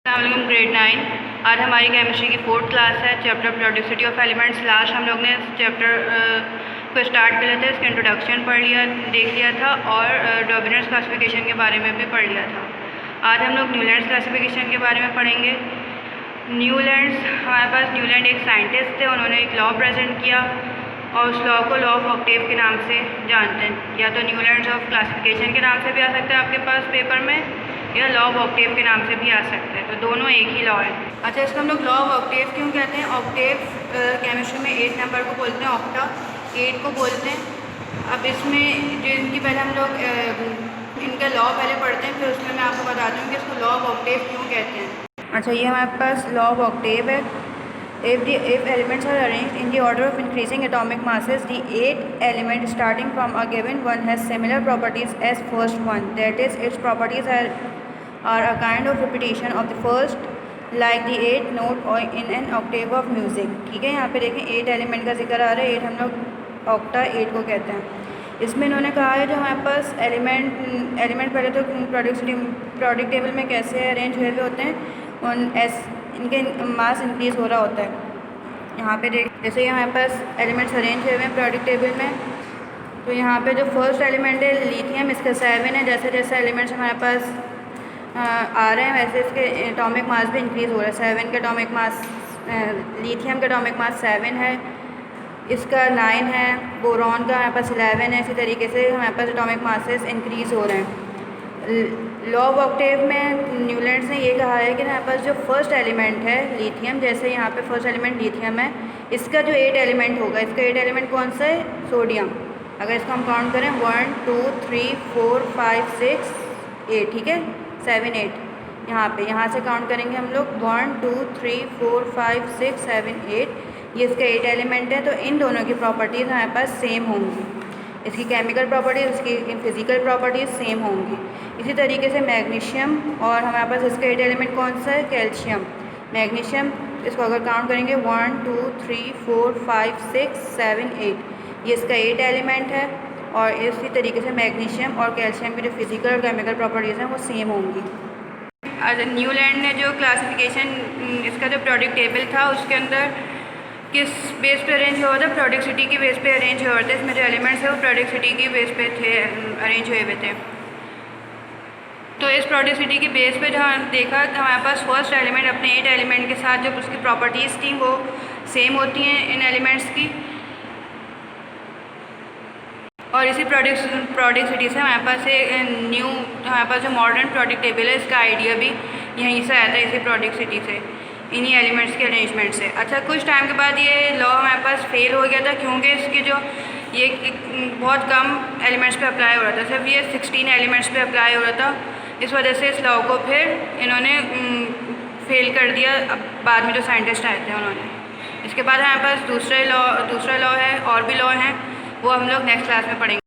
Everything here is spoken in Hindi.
अस्सलाम ग्रेड 9। आज हमारी केमिस्ट्री की 4th क्लास है। Chapter productivity of elements. Last हम लोग ने इस चैप्टर को स्टार्ट कर लिया था, इसका इंट्रोडक्शन देख लिया था और डॉबिनर्स क्लासिफिकेशन के बारे में भी पढ़ लिया था। आज हम लोग न्यूलैंड्स क्लासिफिकेशन के बारे में पढ़ेंगे। न्यूलैंड्स, हमारे पास न्यूलैंड एक साइंटिस्ट थे, उन्होंने एक लॉ प्रेजेंट किया और उस लॉ को लॉ ऑफ ऑक्टेव के नाम से जानते हैं। या तो न्यूलैंड्स ऑफ क्लासिफिकेशन के नाम से भी आ सकता है आपके पास पेपर में, या लॉ ऑफ ऑक्टेव के नाम से भी आ सकता है। तो दोनों एक ही लॉ है। अच्छा, इसको हम लोग लॉ ऑफ ऑक्टेव क्यों कहते हैं? ऑक्टेव केमिस्ट्री में 8 नंबर को बोलते हैं, ऑक्टा 8 को बोलते हैं। अब इसमें जो इनकी पहले हम लोग इनका लॉ पहले पढ़ते हैं, फिर उसमें मैं आपको बताती हूँ कि इसको लॉ ऑफ ऑक्टेव क्यों कहते हैं। अच्छा, ये हमारे पास लॉ ऑफ ऑक्टेव है। If elements are arranged in the order of increasing atomic masses, the 8 element starting from a given one has similar properties as first one. That is, its properties are a kind of repetition of the first, like the 8th note or in an octave of music. ठीक है, यहाँ पे देखें 8 एलिमेंट का जिक्र आ रहा है। 8 हम लोग ऑक्टा 8 को कहते हैं। इसमें इन्होंने कहा है जो हमारे पास एलिमेंट पहले तो प्रोडक्ट टेबल में कैसे अरेंज हुए हुए होते हैं, इनके मास इंक्रीज़ हो रहा होता है। यहाँ पे देख, जैसे हमारे पास एलिमेंट्स अरेंज हुए हैं प्रोडक्ट टेबल में, तो यहाँ पे जो फर्स्ट एलिमेंट है लिथियम, इसका 7 है। जैसे जैसे एलिमेंट्स हमारे पास आ रहे हैं वैसे इसके एटॉमिक मास भी इंक्रीज़ हो रहा है। 7 का एटॉमिक मास, लिथियम का एटॉमिक मास 7 है, इसका 9 है। बोरॉन का हमारे पास 11 है। इसी तरीके से हमारे पास एटॉमिक मासेस इंक्रीज़ हो रहे हैं। लॉ ऑफ ऑक्टेव में न्यूलैंड्स ने ये कहा है कि हमारे पास जो फर्स्ट एलिमेंट है लिथियम, जैसे यहाँ पे फर्स्ट एलिमेंट लिथियम है, इसका जो 8 एलिमेंट होगा, इसका 8 एलिमेंट कौन सा है? सोडियम। अगर इसको हम काउंट करें 1 2 3 4 5 6 8, ठीक है, 7 8 यहाँ से काउंट करेंगे हम लोग 1 2 3 4 5 6 7 8, ये इसका 8 एलिमेंट है। तो इन दोनों की प्रॉपर्टीज़ हमारे पास सेम होंगी, इसकी केमिकल प्रॉपर्टीज़, इसकी फिज़िकल प्रॉपर्टीज़ सेम होंगी। इसी तरीके से मैग्नीशियम, और हमारे पास इसका 8 एलिमेंट कौन सा है? कैल्शियम। मैग्नीशियम, इसको अगर काउंट करेंगे 1 2 3 4 5 6 7 8, ये इसका 8 एलिमेंट है। और इसी तरीके से मैग्नीशियम और कैल्शियम की जो फिज़िकल और केमिकल प्रॉपर्टीज़ हैं वो सेम होंगी। न्यूलैंड ने जो क्लासिफिकेशन, इसका जो प्रोडक्ट टेबल था उसके अंदर किस बेस पे अरेंज हुआ था? प्रोडक्टिविटी की बेस पे अरेंज हुआ था। इसमें जो एलिमेंट्स है वो प्रोडक्टिविटी की बेस पे थे, अरेंज हुए हुए थे। तो इस प्रोडक्टिविटी की बेस पे जहाँ देखा तो हमारे पास फर्स्ट एलिमेंट अपने 8 एलिमेंट के साथ जब उसकी प्रॉपर्टीज़ थी वो सेम होती हैं इन एलिमेंट्स की, और इसी प्रोडक्टिविटी से हमारे पास हमारे पास जो मॉडर्न प्रोडक्ट टेबल है इसका आइडिया भी यहीं से आया था, इसी प्रोडक्टिविटी से, इन्हीं एलिमेंट्स के अरेंजमेंट से। अच्छा, कुछ टाइम के बाद ये लॉ हमारे पास फेल हो गया था, क्योंकि इसके जो ये बहुत कम एलिमेंट्स पे अप्लाई हो रहा था, सिर्फ ये 16 एलिमेंट्स पे अप्लाई हो रहा था। इस वजह से इस लॉ को फिर इन्होंने फेल कर दिया। अब बाद में जो साइंटिस्ट आए थे उन्होंने, इसके बाद हमारे पास दूसरा लॉ है, और भी लॉ हैं, वो हम लोग नेक्स्ट क्लास में पढ़ेंगे।